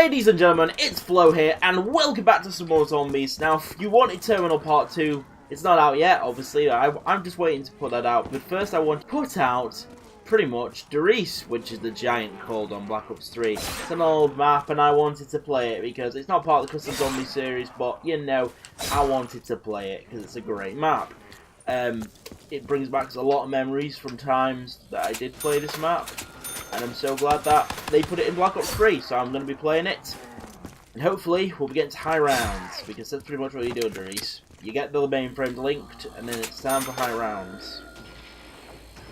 Ladies and gentlemen, it's Flo here, and welcome back to some more Zombies. Now, if you wanted Terminal Part 2, it's not out yet, obviously. I'm just waiting to put that out. But first, I want to put out, pretty much, Dr Riese, which is the giant called on Black Ops 3. It's an old map, and I wanted to play it because it's not part of the Custom Zombie series, but, you know, I wanted to play it because it's a great map. It brings back a lot of memories from times that I did play this map. And I'm so glad that they put it in Black Ops 3, so I'm going to be playing it. And hopefully, we'll be getting to high rounds, because that's pretty much what you do, Dr Riese. You get the mainframe linked, and then it's time for high rounds.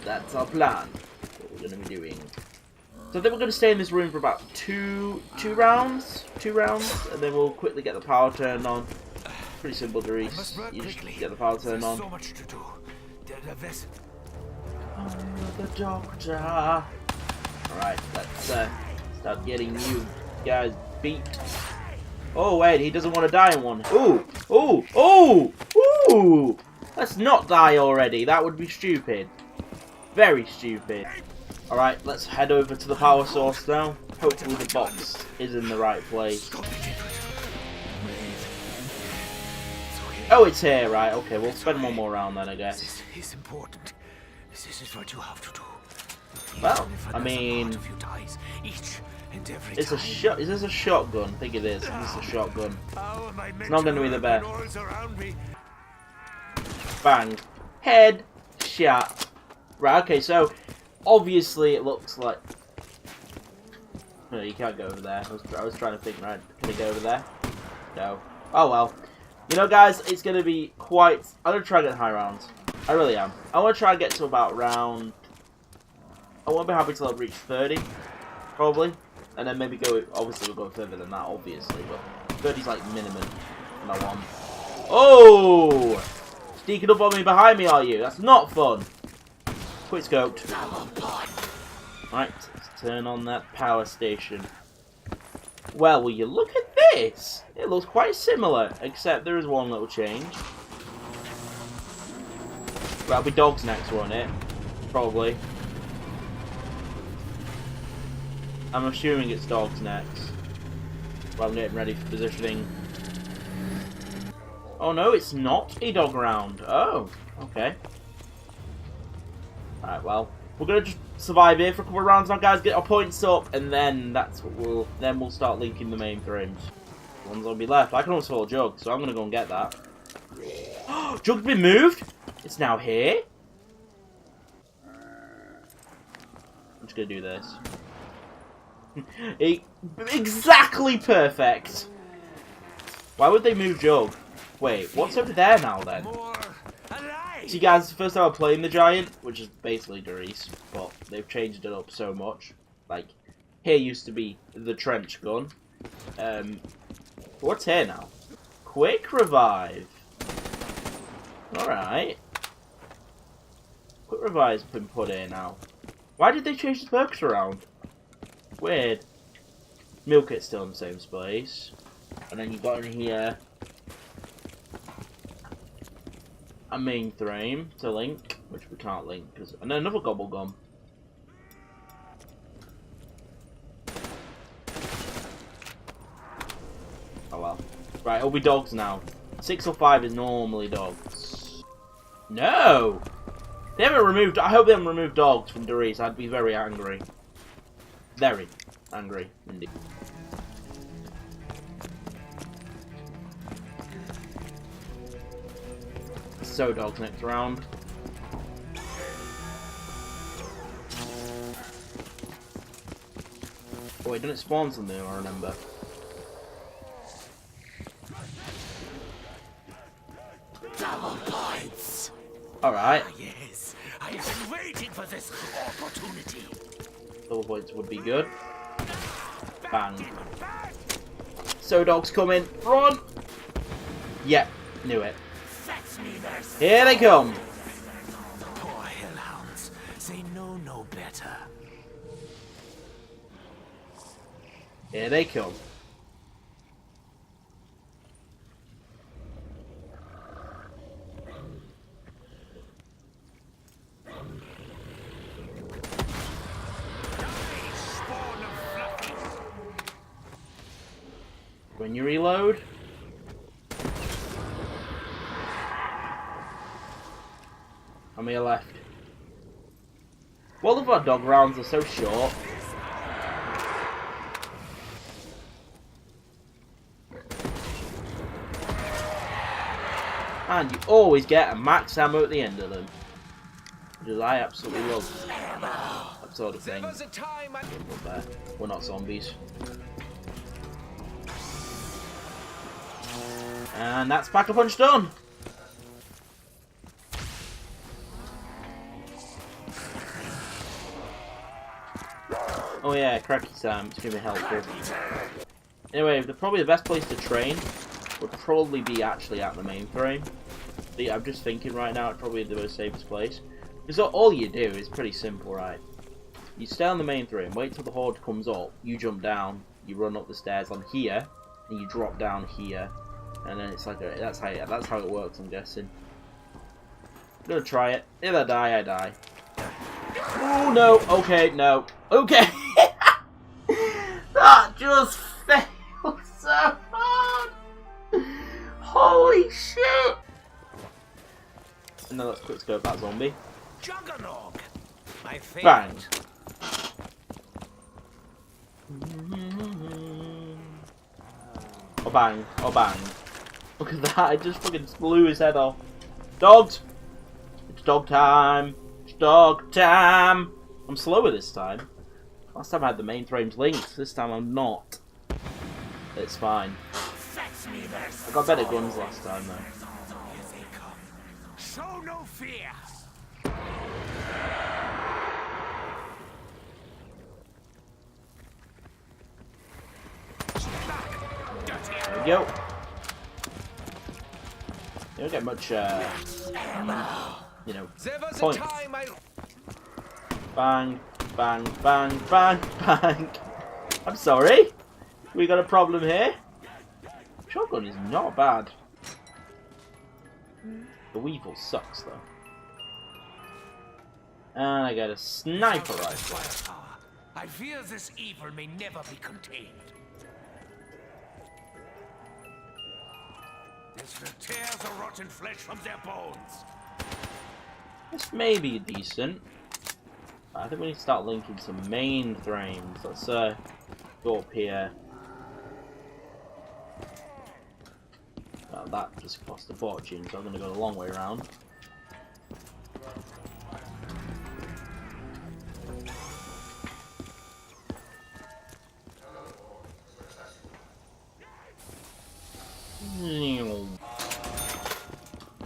That's our plan, what we're going to be doing. So I think we're going to stay in this room for about two rounds, and then we'll quickly get the power turned on. Pretty simple, Dr Riese. You just get the power turned on. So much to do. I'm the doctor. Alright, let's start getting you guys beat. Oh wait, he doesn't want to die in one. Ooh! Ooh! Ooh! Ooh! Let's not die already. That would be stupid. Very stupid. Alright, let's head over to the power source now. Hopefully the box is in the right place. Oh, it's here, right. Okay, we'll spend one more round then, I guess. This is important. This is what you have to do. Well, I mean, it's a shot. Is this a shotgun? I think it is. This is a shotgun. It's not going to be the best. Bang. Head shot. Right, okay, so obviously it looks like... No, you can't go over there. I was trying to think, right, can I go over there? No. Oh well. You know, guys, it's going to be quite... I'm going to try and get high rounds. I really am. I want to try and get to about round... I won't be happy till I've reached 30, probably. And then maybe go... Obviously, we'll go further than that, obviously. But 30's like minimum. And I want... Oh! Sneaking up on me behind me, are you? That's not fun. Quick scoped. Right, let's turn on that power station. Well, will you look at this? It looks quite similar, except there is one little change. That'll be dogs next, won't it? Probably. I'm assuming it's dogs next. Well, I'm getting ready for positioning. Oh no, it's not a dog round. Oh, okay. Alright, well, we're gonna just survive here for a couple of rounds now, guys. Get our points up, and then that's what we'll start linking the mainframes. One zombie left. I can almost hold Jug, so I'm gonna go and get that. Jug's been moved. It's now here. I'm just gonna do this. Exactly perfect. Why would they move Jug? Wait, what's over there now then? See, guys, first time I'm playing the Giant, which is basically Dr Riese, but they've changed it up so much. Like, here used to be the trench gun. What's here now? Quick revive. Alright. Quick revive's been put here now. Why did they change the perks around? Weird. Milk kit's still in the same space. And then you've got in here a mainframe to link, which we can't link, and then another gobble gum. Oh well. Right, it'll be dogs now. 6 or 5 is normally dogs. No! They haven't removed... I hope they haven't removed dogs from Dr Riese. I'd be very angry. Very angry, indeed. So dogs next round. Oh wait, didn't it spawn something, I remember. Double points. Alright. Yes, I have been waiting for this opportunity. Double points would be good. Bang. So dogs coming. Run! Yep, knew it. Here they come. The poor hellhounds. They know no better. Here they come. when you reload. How many are left? All of our dog rounds are so short. And you always get a max ammo at the end of them. Which I absolutely love. That sort of thing. We're not zombies. And that's Pack-a-Punch done! Oh yeah, cracky Sam, it's gonna be helpful. Anyway, probably the best place to train would probably be actually at the mainframe. I'm just thinking right now, it's probably the most safest place. Because all you do is pretty simple, right? You stay on the mainframe, wait till the horde comes up, you jump down, you run up the stairs on here, and you drop down here. And then it's like, that's how it works, I'm guessing. I'm gonna try it. If I die, I die. Oh no, okay, no. Okay! That just failed so hard! Holy shit! And now let's quick scope that zombie. Juggernaut! My favorite. Bang! Oh bang, oh bang. Look at that, I just fucking blew his head off. Dogs! It's dog time! It's dog time! I'm slower this time. Last time I had the mainframes linked, this time I'm not. It's fine. I got better guns last time though. Show no fear. There we go. You don't get much, you know, points. Bang, bang, bang, bang, bang. I'm sorry. We got a problem here. Shotgun is not bad. The Weevil sucks though. And I got a sniper rifle. I fear this evil may never be contained. This will tear the rotten flesh from their bones. This may be decent. I think we need to start linking some mainframes. Let's go up here. That just cost a fortune, so I'm going to go the long way around.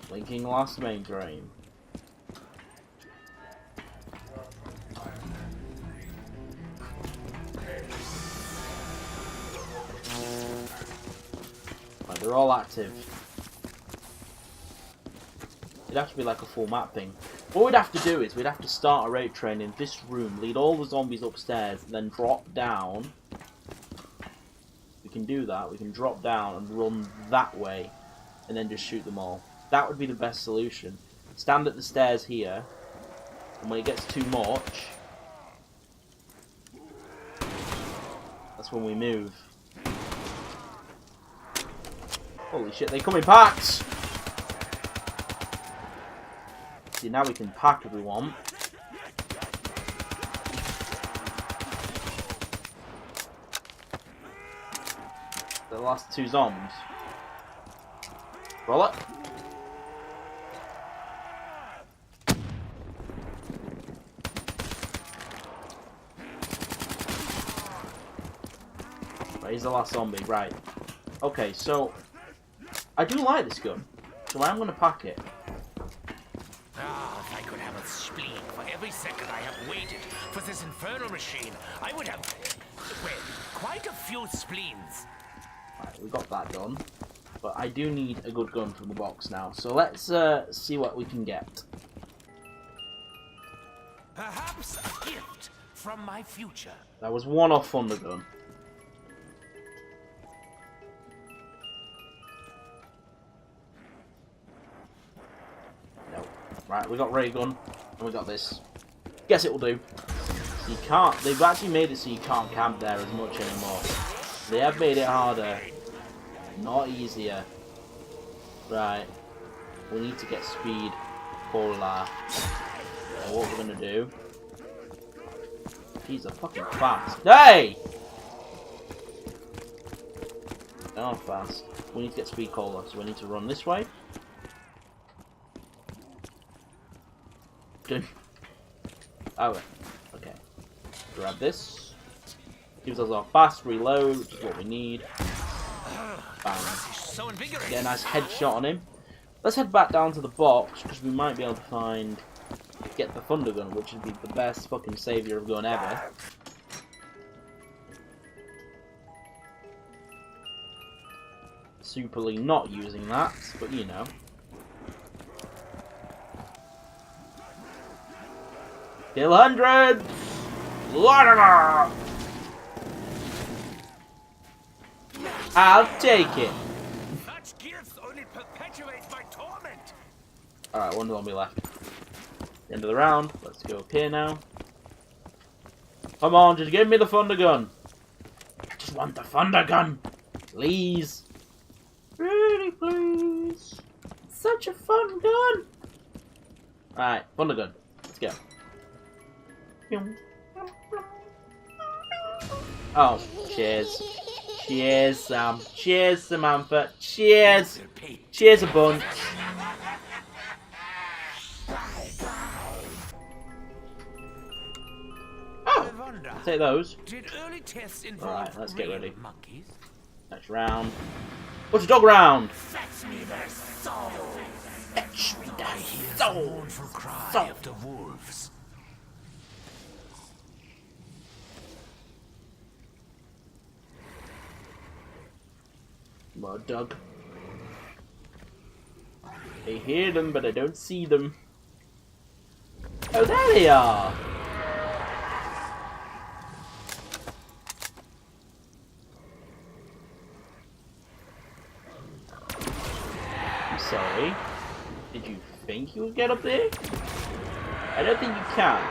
Linking last mainframe. Right, they're all active. It'd have to be like a full map thing. What we'd have to do is we'd have to start a raid train in this room, lead all the zombies upstairs, and then drop down. We can do that. We can drop down and run that way, and then just shoot them all. That would be the best solution. Stand at the stairs here, and when it gets too much, that's when we move. Holy shit, they come in packs! See, now we can pack if we want. The last two zombies. Roll it. Right, here's the last zombie, right. Okay, so I do like this gun, so I'm gonna pack it. Ah, if I could have a spleen for every second I have waited for this infernal machine, I would have, well, quite a few spleens. Right, we got that done. But I do need a good gun from the box now, so let's see what we can get. Perhaps a gift from my future. That was one off on the gun. No. Right, we got ray gun, and we got this. Guess it will do. You can't. They've actually made it so you can't camp there as much anymore. They have made it harder. Not easier. Right. We need to get speed. Polar. So what we're gonna do... These are fucking fast. Hey! They are fast. We need to get speed cola, so we need to run this way. Done. Oh, okay. Grab this. Gives us our fast reload, which is what we need. Bam. Get a nice headshot on him. Let's head back down to the box, because we might be able to find... Get the thunder gun, which would be the best fucking savior of gun ever. Superly not using that, but you know. Kill hundreds! Latimer! I'll take it. Such gifts only perpetuate my torment. Alright, one zombie left. End of the round. Let's go up here now. Come on, just give me the thunder gun. I just want the thunder gun. Please. Really, please. Such a fun gun. Alright, thunder gun. Let's go. Oh, cheers. Cheers, Sam. Cheers, Samantha. Cheers. Cheers a bunch. Oh, take those. Alright, let's get ready. Next round. What's a dog round? Fetch me their soul. Fetch me their soul. Soul of the wolves. More dog. I hear them, but I don't see them. Oh, there they are! I'm sorry. Did you think you would get up there? I don't think you can.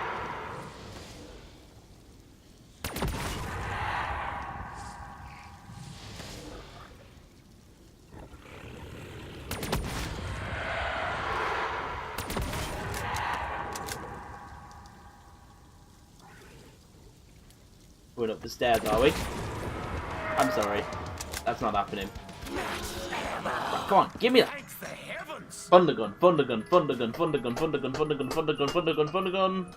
Going up the stairs, are we? I'm sorry. That's not happening. Right, come on, give me that! Thunder gun, thunder gun, thunder gun, thunder gun, thunder gun, thunder gun, thunder gun, thunder gun, thunder gun.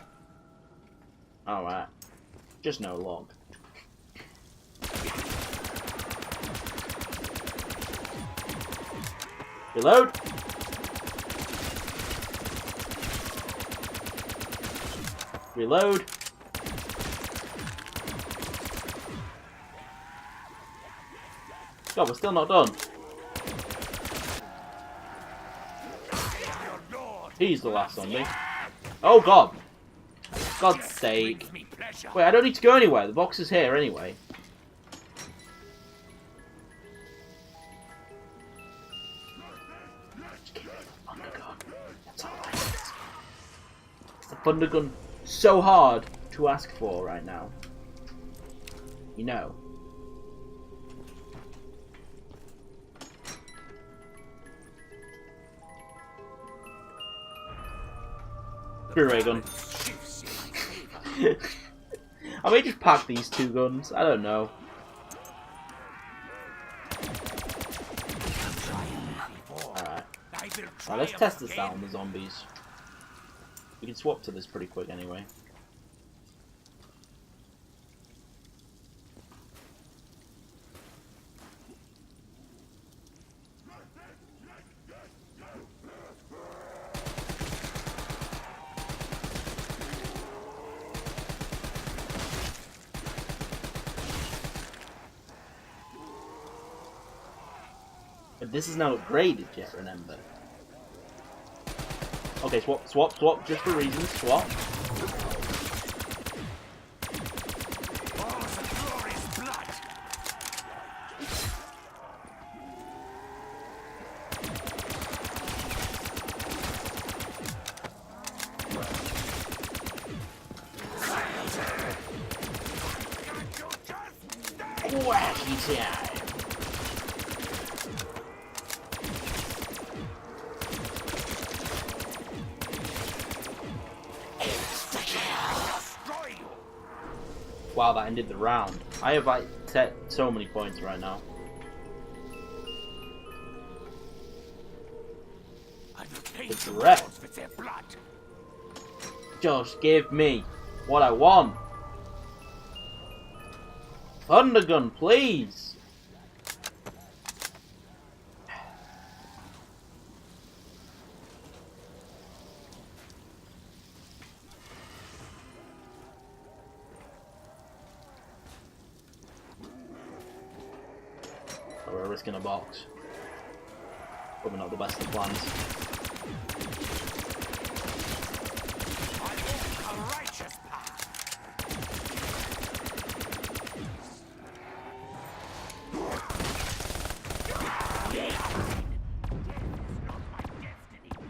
Alright. Just no log. Reload! Reload! God, we're still not done. He's the last on me. Oh God! God's sake. Wait, I don't need to go anywhere. The box is here anyway. Just give me the thunder gun. That's all I need. It's the thunder gun so hard to ask for right now. You know. Ray gun. I may just pack these two guns. I don't know. Alright. Right, let's test this out on the zombies. We can swap to this pretty quick anyway. But this is now upgraded yet, remember. Okay, swap, swap, swap, just for reasons, swap. Wacky time. Wow, that ended the round. I have like so many points right now. It's wreck. Just give me what I want. Thundergun, please. Oh, we're risking a box. Probably not the best of plans.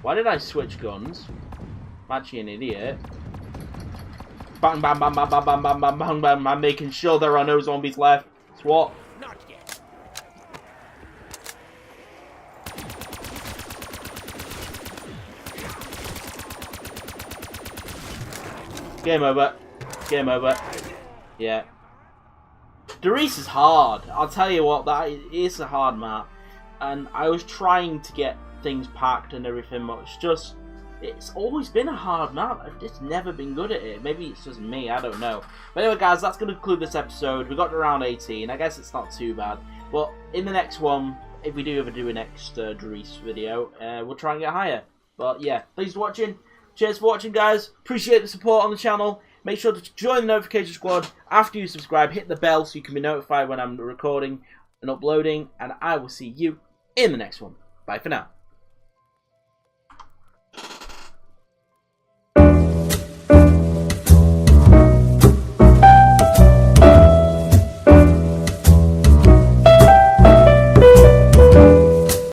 Why did I switch guns? I'm actually an idiot. Bang, bang, bang, bang, bang, bang, bang, bang, bang, bang. I'm making sure there are no zombies left. Swat. Not yet. Game over. Game over. Yeah. Dr Riese is hard. I'll tell you what, that is a hard map. And I was trying to get things packed and everything, but it's always been a hard map. I've just never been good at it. Maybe it's just me, I don't know. But anyway guys, that's going to conclude this episode. We got to round 18. I guess it's not too bad. But in the next one, if we do ever do a next Dr Riese video, we'll try and get higher. But yeah, thanks for watching. Cheers for watching guys. Appreciate the support on the channel. Make sure to join the notification squad after you subscribe. Hit the bell so you can be notified when I'm recording and uploading. And I will see you in the next one. Bye for now.